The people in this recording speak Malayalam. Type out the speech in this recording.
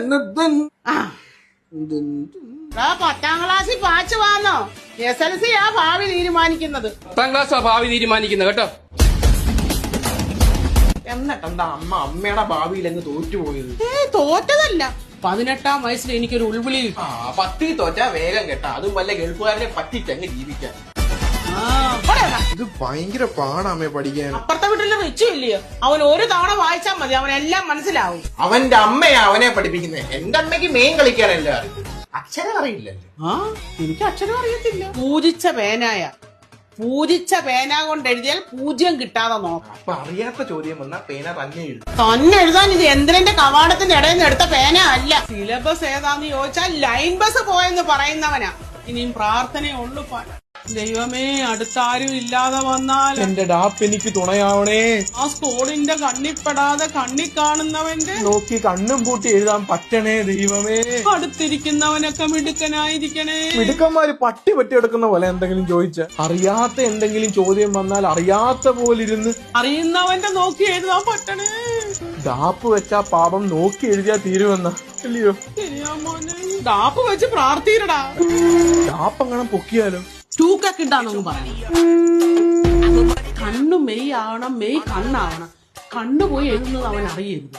10ാം ക്ലാസ്സിൽ പാച്ച് വാന്നോ SLC ആ ഭാവി തീരുമാനിക്കുന്നത്. 10ാം ക്ലാസ്സാ ഭാവി തീരുമാനിക്കുന്നത് കേട്ടോ. എന്നിട്ടെന്താ അമ്മയുടെ ഭാവിയിൽ അങ്ങ് തോറ്റുപോയത്? തോറ്റതല്ല, 18ാം വയസ്സിൽ എനിക്കൊരു ഉൾവിളി. 10 തോറ്റാ വേഗം കേട്ടാ, അതും വല്ല ഗൾഫുകാരനെ പറ്റിച്ചങ്ങ് ജീവിക്കാൻ. ഇത് ഭയങ്കര പാടാമേ പഠിക്കാൻ. അപ്പുറത്തെ വീട്ടിലെ വെച്ചില്ലയോ, അവൻ ഒരു തവണ വായിച്ചാൽ മതി, അവനെല്ലാം മനസ്സിലാവും. അവന്റെ അമ്മയാ അവനെ പഠിപ്പിക്കുന്നത്. എന്റെ അമ്മയ്ക്ക് മെയിൻ കളിക്കാനല്ല, അക്ഷരം അറിയില്ലല്ലോ. എനിക്ക് അക്ഷരം അറിയത്തില്ല. പൂജിച്ച പേന കൊണ്ട് എഴുതിയാൽ 0 കിട്ടാതെ നോക്കാം. അപ്പൊ അറിയാത്ത ചോദ്യം വന്നാ പേന തന്നെ എഴുതും. തന്നെ എഴുതാൻ ഇത് യന്ത്രന്റെ കവാടത്തിന്റെ ഇടയിൽ നിന്ന് എടുത്ത പേന അല്ല. സിലബസ് ഏതാന്ന് ചോദിച്ചാൽ ലൈൻ ബസ് പോയെന്ന് പറയുന്നവനാ. ഇനിയും പ്രാർത്ഥനയുള്ളൂ. ദൈവമേ, അടുത്താരും ഇല്ലാതെ വന്നാൽ എന്റെ ഡാപ്പ് എനിക്ക് തുണയാവണേ. ആ സ്കൂളിന്റെ കണ്ണിപ്പെടാതെ കണ്ണി കാണുന്നവന്റെ നോക്കി കണ്ണും പൂട്ടി എഴുതാൻ പറ്റണേ ദൈവമേ. അടുത്തിരിക്കുന്നവനൊക്കെ മിടുക്കനായിരിക്കണേ. മിടുക്കന്മാര് പട്ടി പറ്റിയെടുക്കുന്ന പോലെ എന്തെങ്കിലും ചോദിച്ച, അറിയാത്ത എന്തെങ്കിലും ചോദ്യം വന്നാൽ അറിയാത്ത പോലിരുന്ന് അറിയുന്നവന്റെ നോക്കി എഴുതാൻ പറ്റണേ. ഡാപ്പ് വെച്ചാ പാപം നോക്കി എഴുതിയാ തീരുമെന്ന ഇല്ലയോ? ശരിയാ മോനെ, ഡാപ്പ് വെച്ച് പ്രാർത്ഥിക്കടാ. ഡാപ്പ് അങ്ങനെ പൊക്കിയാലോ? ടൂക്കൊക്കെ ഇണ്ടാന്നൊന്നും പറയണം. കണ്ണു മെയ് ആവണം, മെയ് കണ്ണാവണം. കണ്ണുപോയി എഴുതുന്നത് അവൻ അറിയരുത്.